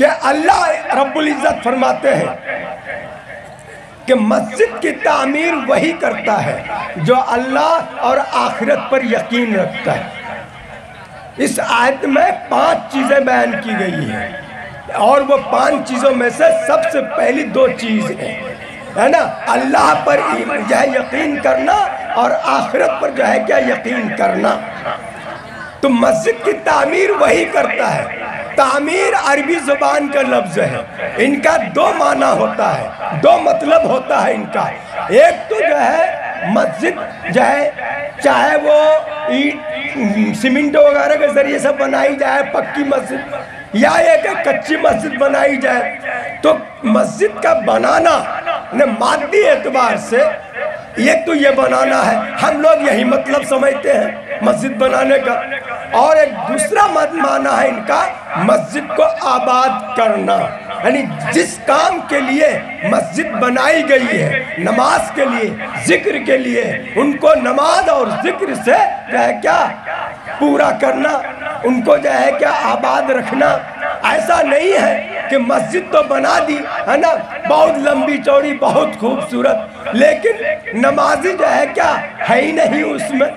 کہ اللہ رب العزت فرماتے ہیں کہ مسجد کی تعمیر وہی کرتا ہے جو اللہ اور آخرت پر یقین رکھتا ہے۔ اس آیت میں 5 چیزیں بیان کی گئی ہیں، اور وہ 5 چیزوں میں سے سب سے پہلی 2 چیز ہیں، ہے نا، اللہ پر جو ہے یقین کرنا اور آخرت پر جو ہے کیا یقین کرنا۔ تو مسجد کی تعمیر وہی کرتا ہے۔ تعمیر عربی زبان کا لفظ ہے، ان کا 2 معنی ہوتا ہے، 2 مطلب ہوتا ہے ان کا۔ ایک تو جو ہے مسجد جو ہے چاہے وہ اینٹ سیمنٹ وغیرہ کے ذریعے سے بنائی جائے پکی مسجد، یا ایک کچی مسجد بنائی جائے، تو مسجد کا بنانا مادی اعتبار سے ایک تو یہ بنانا ہے، ہم لوگ یہی مطلب سمجھتے ہیں مسجد بنانے کا، اور ایک دوسرا معنی ہے ان کا مسجد کو آباد کرنا، یعنی جس کام کے لیے مسجد بنائی گئی ہے، نماز کے لیے، ذکر کے لیے، ان کو نماز اور ذکر سے جو ہے کیا پورا کرنا، ان کو جو ہے کیا آباد رکھنا۔ ایسا نہیں ہے کہ مسجد تو بنا دی ہے نا، بہت لمبی چوڑی، بہت خوبصورت، لیکن نمازی جو ہے کیا ہے ہی نہیں اس میں۔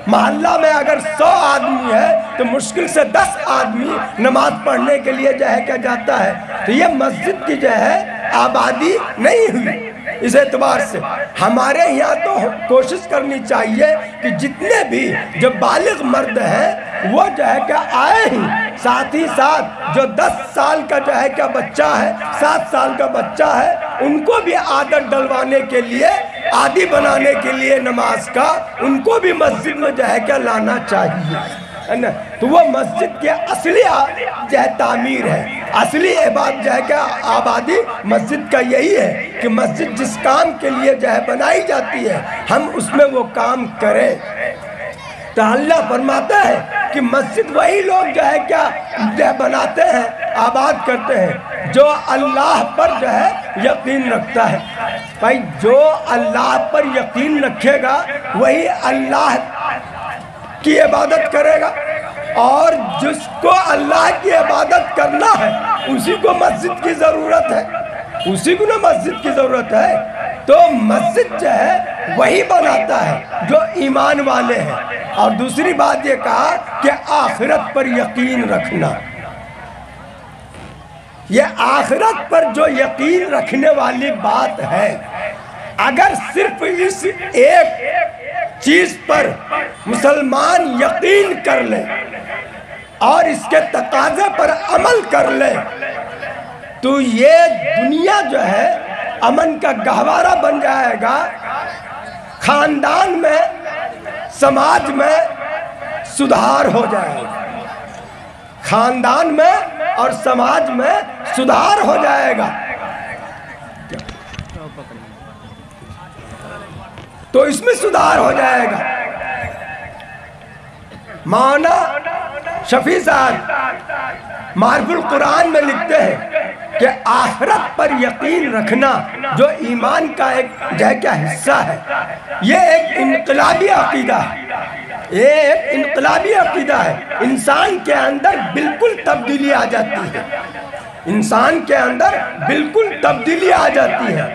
محلہ میں اگر 100 آدمی ہے تو مشکل سے 10 آدمی نماز پڑھنے کے لیے جو ہے کیا جاتا ہے، تو یہ مسجد کی جو ہے آبادی نہیں ہوئی۔ اس اعتبار سے ہمارے یہاں تو کوشش کرنی چاہیے کہ جتنے بھی جو بالغ مرد ہیں وہ جو ہے کیا آئے ہی، ساتھ ہی ساتھ جو 10 سال کا جو ہے کیا بچہ ہے، 7 سال کا بچہ ہے، ان کو بھی عادت ڈلوانے کے لیے، عادی بنانے کے لیے نماز کا، ان کو بھی مسجد میں جو ہے کیا لانا چاہیے، ہے نا۔ تو وہ مسجد کی اصلی جو ہے تعمیر ہے، اصلی عبادت جو ہے کہ آبادی مسجد کا یہی ہے کہ مسجد جس کام کے لیے جو ہے بنائی جاتی ہے ہم اس میں وہ کام کریں۔ تو اللہ فرماتا ہے کہ مسجد وہی لوگ جو ہے کیا بناتے ہیں، آباد کرتے ہیں جو اللہ پر جو ہے یقین رکھتا ہے۔ بھائی جو اللہ پر یقین رکھے گا وہی اللہ کی عبادت کرے گا، اور جس کو اللہ کی عبادت کرنا ہے اسی کو مسجد کی ضرورت ہے، اسی کو نا مسجد کی ضرورت ہے۔ تو مسجد جو ہے وہی بناتا ہے جو ایمان والے ہیں۔ اور دوسری بات یہ کہا کہ آخرت پر یقین رکھنا، یہ آخرت پر جو یقین رکھنے والی بات ہے، اگر صرف اس ایک چیز پر مسلمان یقین کر لے اور اس کے تقاضے پر عمل کر لے تو یہ دنیا جو ہے امن کا گہوارہ بن جائے گا، خاندان میں، سماج میں سدھار ہو جائے گا، خاندان میں اور سماج میں سدھار ہو جائے گا۔ تو اس میں سدھار ہو جائے گا۔ مولانا شفیع صاحب معرف القرآن میں لکھتے ہیں کہ آخرت پر یقین رکھنا جو ایمان کا ایک جو ہے کیا حصہ ہے، یہ ایک انقلابی عقیدہ ہے، یہ ایک انقلابی عقیدہ ہے۔ انسان کے اندر بالکل تبدیلی آ جاتی ہے، انسان کے اندر بالکل تبدیلی آ جاتی ہے،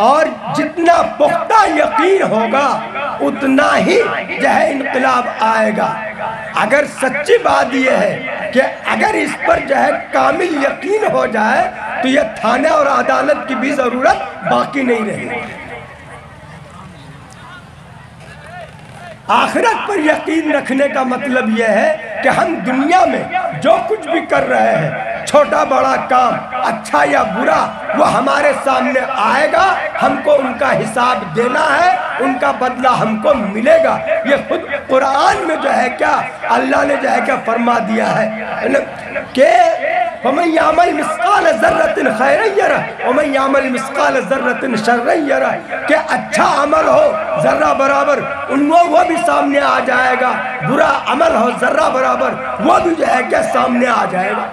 اور جتنا پختہ یقین ہوگا اتنا ہی جو ہے انقلاب آئے گا۔ اگر سچی بات یہ ہے کہ اگر اس پر جو ہے کامل یقین ہو جائے تو یہ تھانے اور عدالت کی بھی ضرورت باقی نہیں رہے گی۔ آخرت پر یقین رکھنے کا مطلب یہ ہے کہ ہم دنیا میں جو کچھ بھی کر رہے ہیں، چھوٹا بڑا کام، اچھا یا برا، وہ ہمارے سامنے آئے گا، ہم کو ان کا حساب دینا ہے، ان کا بدلہ ہم کو ملے گا۔ یہ خود قرآن میں جو ہے کیا اللہ نے جو ہے کیا فرما دیا ہے کہ وَمَنْ يَعْمَلْ مِثْقَالَ ذَرَّةٍ خَيْرًا يَرَهُ وَمَنْ يَعْمَلْ مِثْقَالَ ذَرَّةٍ شَرًّا يَرَهُ، کہ اچھا عمل ہو ذرہ برابر ان وہ بھی سامنے آ جائے گا، برا عمل ہو ذرہ برابر وہ بھی جو ہے کہ سامنے آ جائے گا۔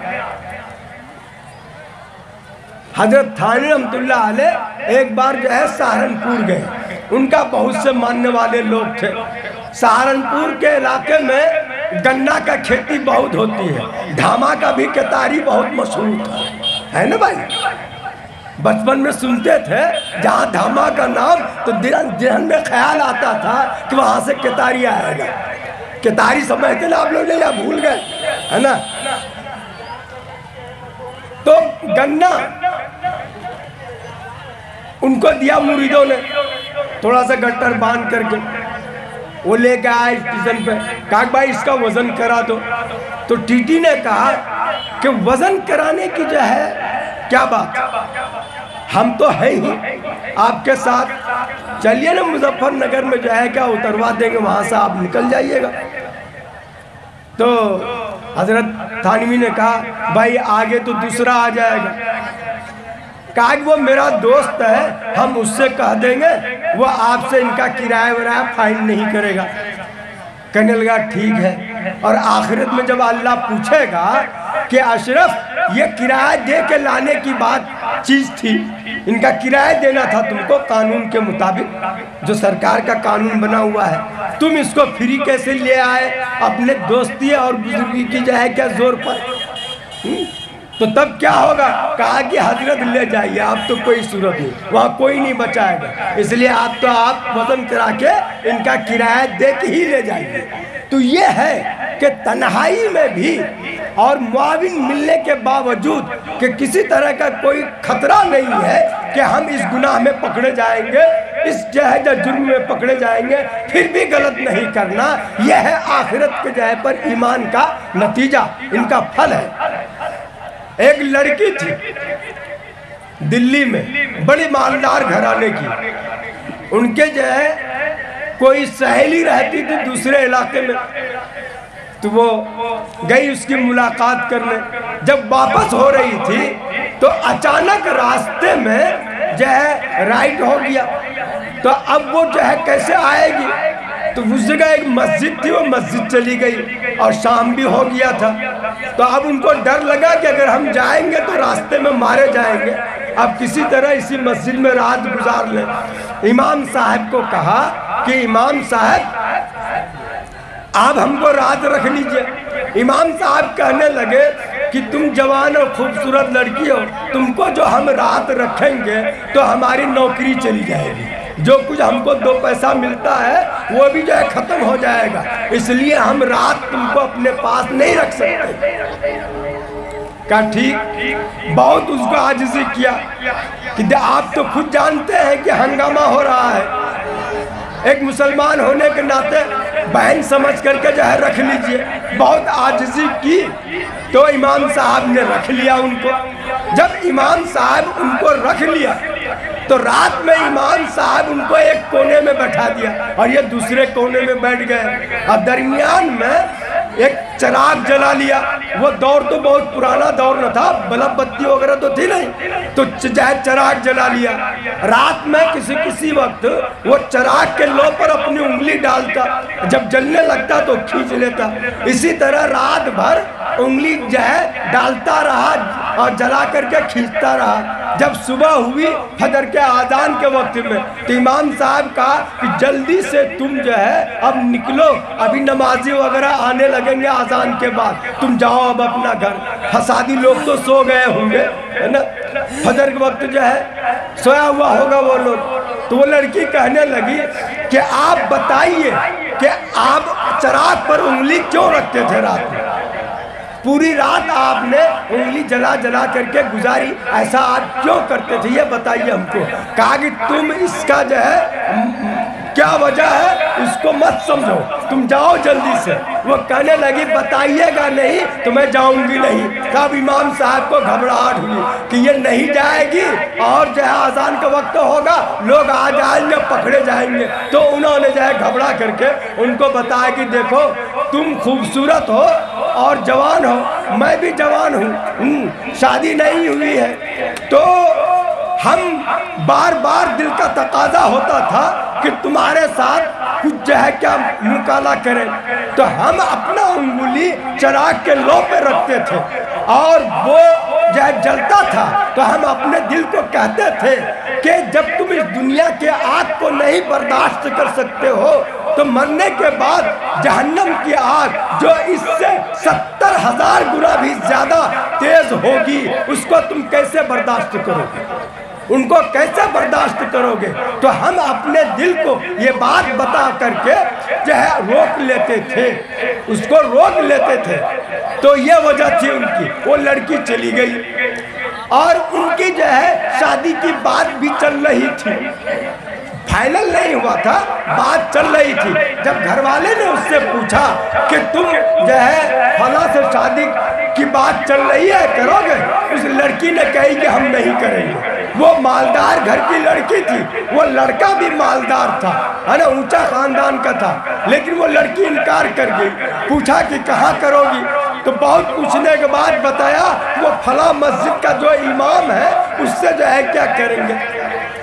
حضرت تھانوی رحمت اللہ علیہ ایک بار جو ہے سہارنپور گئے، ان کا بہت سے ماننے والے لوگ تھے۔ سہارنپور کے علاقے میں گنا کا کھیتی بہت ہوتی ہے، دھاما کا بھی کتاری بہت مشہور تھا۔ ہے نا بھائی؟ بچپن میں سنتے تھے جہاں دھاما کا نام تو ذہن میں خیال آتا تھا کہ وہاں سے کتاری آئے گا. کتاری سمجھتے نا آپ لوگ نے یا بھول گئے؟ ہے نا؟ تو گنا ان کو دیا مریدوں نے تھوڑا سا گٹر باندھ کر کے. وہ لے کے آئے اسٹیشن پہ، کہا کہ بھائی اس کا وزن کرا دو. تو ٹی ٹی نے کہا کہ وزن کرانے کی جو ہے کیا بات، ہم تو ہے ہی آپ کے ساتھ، چلیے نا مظفر نگر میں جو ہے کیا اتروا دیں گے، وہاں سے آپ نکل جائیے گا. تو حضرت تھانوی نے کہا بھائی آگے تو دوسرا آ جائے گا. کہا کہ وہ میرا دوست ہے، ہم اس سے کہہ دیں گے، وہ آپ سے ان کا کرایہ ورایہ فائن نہیں کرے گا. کہنے لگا ٹھیک ہے. اور آخرت میں جب اللہ پوچھے گا کہ اشرف یہ کرایہ دے کے لانے کی بات چیز تھی، ان کا کرایہ دینا تھا تم کو قانون کے مطابق جو سرکار کا قانون بنا ہوا ہے، تم اس کو فری کیسے لے آئے اپنے دوستی اور بزرگی کی جو ہے کیا زور پر؟ تو تب کیا ہوگا؟ کہا کہ حضرت لے جائیے، آپ تو کوئی صورت نہیں، وہاں کوئی نہیں بچائے گا، اس لیے آپ وزن کرا کے ان کا کرایہ دے کے ہی لے جائیے. تو یہ ہے کہ تنہائی میں بھی اور معاون ملنے کے باوجود کہ کسی طرح کا کوئی خطرہ نہیں ہے کہ ہم اس گناہ میں پکڑے جائیں گے، اس جرم میں پکڑے جائیں گے، پھر بھی غلط نہیں کرنا. یہ ہے آخرت کے جہے پر ایمان کا نتیجہ، ان کا پھل ہے. ایک لڑکی تھی دلی میں، بڑی مالدار گھرانے کی. ان کے جو ہے کوئی سہیلی رہتی تھی دوسرے علاقے میں، تو وہ گئی اس کی ملاقات کرنے. جب واپس ہو رہی تھی تو اچانک راستے میں جو ہے رائٹ ہو گیا. تو اب وہ جو ہے کیسے آئے گی؟ تو اس جگہ ایک مسجد تھی، وہ مسجد چلی گئی اور شام بھی ہو گیا تھا. تو اب ان کو ڈر لگا کہ اگر ہم جائیں گے تو راستے میں مارے جائیں گے، اب کسی طرح اسی مسجد میں رات گزار لیں. امام صاحب کو کہا کہ امام صاحب آپ ہم کو رات رکھ لیجئے. امام صاحب کہنے لگے کہ تم جوان اور خوبصورت لڑکی ہو، تم کو جو ہم رات رکھیں گے تو ہماری نوکری چلی جائے گی، جو کچھ ہم کو 2 پیسہ ملتا ہے وہ بھی جو ہے ختم ہو جائے گا، اس لیے ہم رات تم کو اپنے پاس نہیں رکھ سکتے. کہا ٹھیک. بہت اس کو عاجزی کیا کہ آپ تو خود جانتے ہیں کہ ہنگامہ ہو رہا ہے، ایک مسلمان ہونے کے ناطے بہن سمجھ کر کے جو ہے رکھ لیجئے. بہت عاجزی کی تو امام صاحب نے رکھ لیا ان کو. جب امام صاحب ان کو رکھ لیا تو رات میں امام صاحب ان کو ایک کونے میں بیٹھا دیا اور یہ دوسرے کونے میں بیٹھ گئے، اور درمیان میں ایک چراغ جلا لیا. وہ دور تو بہت پرانا دور نہ تھا، بلب بتی وغیرہ تو تھی نہیں، تو چراغ جلا لیا. رات میں کسی وقت وہ چراغ کے لو پر اپنی انگلی ڈالتا، جب جلنے لگتا تو کھینچ لیتا. اسی طرح رات بھر انگلی جو ہے ڈالتا رہا اور جلا کر کے کھینچتا رہا. جب صبح ہوئی فجر کے آذان کے وقت میں تو امام صاحب کہا کہ جلدی سے تم جو ہے اب نکلو، ابھی نمازی وغیرہ آنے لگیں گے آذان کے بعد، تم جاؤ اب اپنا گھر. فسادی لوگ تو سو گئے ہوں گے، ہے نا، فجر کے وقت جو ہے سویا ہوا ہوگا وہ لوگ. تو وہ لڑکی کہنے لگی کہ آپ بتائیے کہ آپ چراغ پر انگلی کیوں رکھتے تھے رات میں؟ پوری رات آپ نے انگلی جلا جلا کر کے گزاری، ایسا آپ کیوں کرتے تھے یہ بتائیے ہم کو. کہا کہ تم اس کا جو ہے کیا وجہ ہے اس کو مت سمجھو، تم جاؤ جلدی سے. وہ کہنے لگی بتائیے گا نہیں تو میں جاؤں گی نہیں. تب امام صاحب کو گھبراہٹ ہوئی کہ یہ نہیں جائے گی اور جو ہے اذان کا وقت ہوگا، لوگ آ جائیں گے، پکڑے جائیں گے. تو انہوں نے جو ہے گھبرا کر کے ان کو بتایا کہ دیکھو تم خوبصورت ہو اور جوان ہو، میں بھی جوان ہوں، شادی نہیں ہوئی ہے، تو ہم بار بار دل کا تقاضا ہوتا تھا کہ تمہارے ساتھ کچھ جو ہے کیا مکالمہ کریں. تو ہم اپنا انگلی چراغ کے لو پہ رکھتے تھے اور وہ جو ہے جلتا تھا تو ہم اپنے دل کو کہتے تھے کہ جب تم اس دنیا کے آگ کو نہیں برداشت کر سکتے ہو تو مرنے کے بعد جہنم کی آگ جو اس سے 70,000 گنا بھی زیادہ تیز ہوگی اس کو تم کیسے برداشت کرو گے؟ ان کو کیسے برداشت کرو گے؟ تو ہم اپنے دل کو یہ بات بتا کر کے جو ہے روک لیتے تھے، اس کو روک لیتے تھے۔ تو یہ وجہ تھی ان کی، وہ لڑکی چلی گئی اور ان کی جو ہے شادی کی بات بھی چل رہی تھی، فائنل نہیں ہوا تھا، بات چل رہی تھی۔ جب گھر والے نے اس سے پوچھا کہ تم جو ہے فلاں سے شادی کی بات چل رہی ہے، کرو گے؟ اس لڑکی نے کہی کہ ہم نہیں کریں گے۔ وہ مالدار گھر کی لڑکی تھی، وہ لڑکا بھی مالدار تھا، ہے نا، اونچا خاندان کا تھا، لیکن وہ لڑکی انکار کر گئی۔ پوچھا کہ کہاں کرو گی؟ تو بہت پوچھنے کے بعد بتایا وہ فلاں مسجد کا جو امام ہے اس سے جو ہے کیا کریں گے۔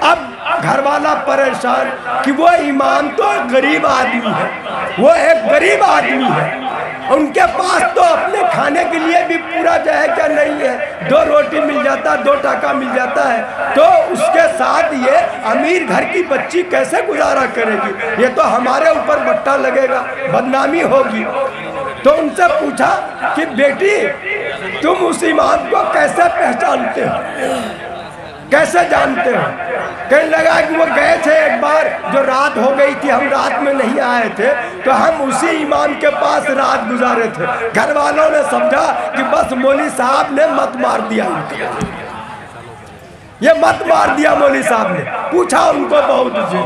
اب گھر والا پریشان کہ وہ امام تو غریب آدمی ہے، وہ ایک غریب آدمی ہے، ان کے پاس تو اپنے کھانے کے لیے بھی پورا جو ہے کیا نہیں ہے، 2 روٹی مل جاتا، 2 ٹکا مل جاتا ہے، تو اس کے ساتھ یہ امیر گھر کی بچی کیسے گزارا کرے گی؟ یہ تو ہمارے اوپر بٹا لگے گا، بدنامی ہوگی۔ تو ان سے پوچھا کہ بیٹی تم اس امام کو کیسے پہچانتے ہو، کیسے جانتے ہو؟ کہنے لگا کہ وہ گئے تھے ایک بار، جو رات ہو گئی تھی، ہم رات میں نہیں آئے تھے، تو ہم اسی امام کے پاس رات گزارے تھے۔ گھر والوں نے سمجھا کہ بس مولوی صاحب نے مت مار دیا، یہ مت مار دیا مولوی صاحب نے۔ پوچھا ان کو بہت سے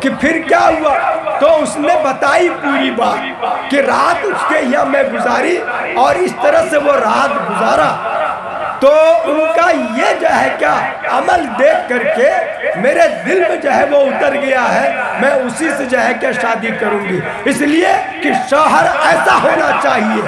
کہ پھر کیا ہوا؟ تو اس نے بتائی پوری بات کہ رات اس کے یہاں میں گزاری اور اس طرح سے وہ رات گزارا۔ تو ان کا یہ جو ہے کیا عمل دیکھ کر کے میرے دل میں جو ہے وہ اتر گیا ہے، میں اسی سے جو ہے کہ شادی کروں گی۔ اس لیے کہ شوہر ایسا ہونا چاہیے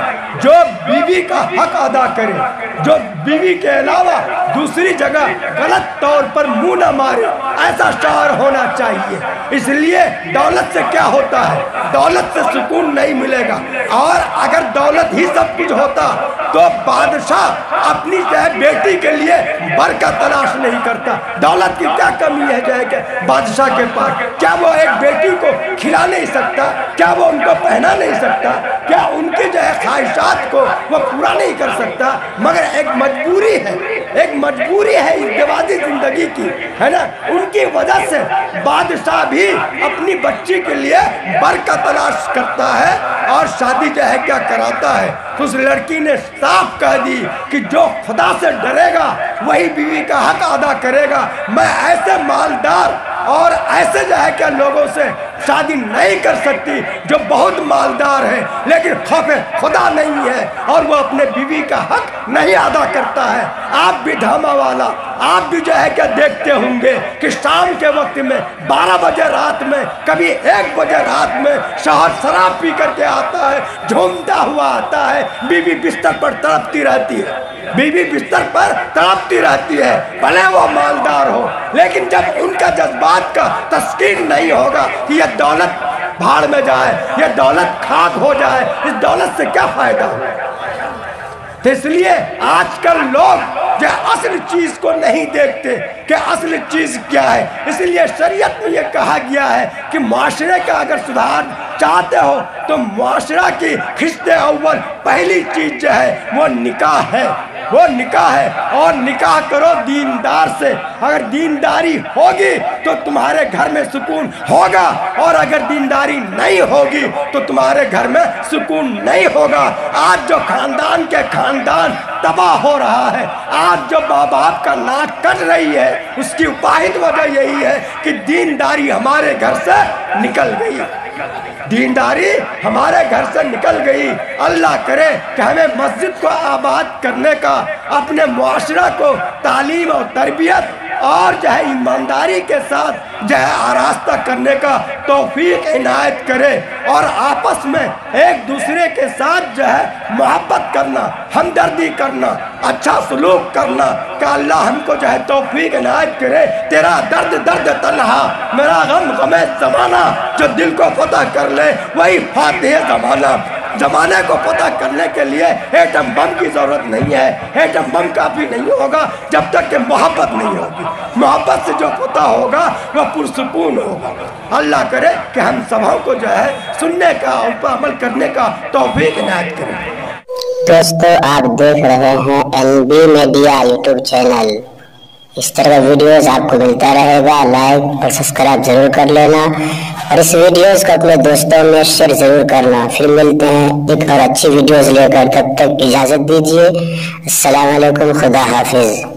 جو بیوی کا حق ادا کرے، جو بیوی کے علاوہ دوسری جگہ غلط طور پر منہ نہ مارے، ایسا شوہر ہونا چاہیے۔ اس لیے دولت سے کیا ہوتا ہے؟ دولت سے سکون نہیں ملے گا، اور اگر دولت ہی سب کچھ ہوتا تو بادشاہ اپنی جو ہے بیٹی کے لیے برکت تلاش نہیں کرتا۔ دولت کی کیا کمی ہے جو ہے کہ بادشاہ کے پاس؟ کیا وہ ایک بیٹی کو کھلا نہیں سکتا؟ کیا وہ ان کو پہنا نہیں سکتا؟ کیا ان کی جو ہے خواہشات کو وہ پورا نہیں کر سکتا؟ مگر ایک مجبوری ہے، ایک مجبوری ہے ازدواجی زندگی کی، ہے نا۔ ان کی وجہ سے بادشاہ بھی اپنی بچی کے لیے برکت تلاش کرتا ہے اور شادی جو ہے کیا کراتا ہے۔ تو اس لڑکی نے صاف کہہ دی کہ جو خدا سے ڈرے گا وہی بیوی کا حق ادا کرے گا۔ میں ایسے مالدار اور ایسے جو ہے کہ لوگوں سے شادی نہیں کر سکتی جو بہت مالدار ہیں لیکن خوف خدا نہیں ہے اور وہ اپنے بیوی کا حق نہیں ادا کرتا ہے۔ آپ بھی دھاما والا، آپ بھی جو ہے کہ دیکھتے ہوں گے کہ شام کے وقت میں 12 بجے رات میں، کبھی 1 بجے رات میں شوہر شراب پی کر کے آتا ہے، جھومتا ہوا آتا ہے، بیوی بستر پر تڑپتی رہتی ہے، بیوی بستر پر تڑپتی رہتی ہے، بھلے وہ مالدار ہو، لیکن جب ان کا جذبات کا تسکین نہیں ہوگا کہ یہ دولت بھاڑ میں جائے، یہ دولت خاک ہو جائے، اس دولت سے کیا فائدہ ہو؟ تو اس لیے آج کل لوگ جو اصل چیز کو نہیں دیکھتے کہ اصل چیز کیا ہے۔ اس لیے شریعت میں یہ کہا گیا ہے کہ معاشرے کا اگر سدھار چاہتے ہو تو معاشرہ کی خشت اول پہلی چیز جو ہے وہ نکاح ہے، وہ نکاح ہے، اور نکاح کرو دیندار سے۔ اگر دینداری ہوگی تو تمہارے گھر میں سکون ہوگا، اور اگر دینداری نہیں ہوگی تو تمہارے گھر میں سکون نہیں ہوگا۔ آج جو خاندان کے خاندان تباہ ہو رہا ہے، آج جو ماں باپ کا ناک کٹ رہی ہے، اس کی واحد وجہ یہی ہے کہ دینداری ہمارے گھر سے نکل گئی، دینداری ہمارے گھر سے نکل گئی۔ اللہ کرے کہ ہمیں مسجد کو آباد کرنے کا، اپنے معاشرہ کو تعلیم اور تربیت اور جو ہے ایمانداری کے ساتھ جو ہے آراستہ کرنے کا توفیق عنایت کرے، اور آپس میں ایک دوسرے کے ساتھ جو ہے محبت کرنا، ہمدردی کرنا، اچھا سلوک کرنا، کہ اللہ ہم کو جو ہے توفیق عنایت کرے۔ تیرا درد درد تنہا، میرا غم غم زمانہ، جو دل کو فتح کر لے وہی فاتح زمانہ۔ زمانے کو پتہ کرنے کے لیے ایٹم بم کی ضرورت نہیں ہے. ایٹم بم کافی نہیں ہوگا جب تک کہ محبت نہیں ہوگی. محبت سے جو پتہ ہوگا وہ پرسکون ہوگا. اللہ کرے کہ ہم سبھوں کو جو ہے سننے کا اور پر عمل کرنے کا توفیق عنایت کرے. دوستو آپ دیکھ رہے ہیں NB میڈیا یوٹیوب چینل. اس طرح کا ویڈیوز آپ کو ملتا رہے گا. لائک اور سبسکرائب ضرور کر لینا اور اس ویڈیوز کو اپنے دوستوں میں شیئر ضرور کرنا. پھر ملتے ہیں ایک اور اچھی ویڈیوز لے کر. تب تک اجازت دیجیے. السلام علیکم. خدا حافظ.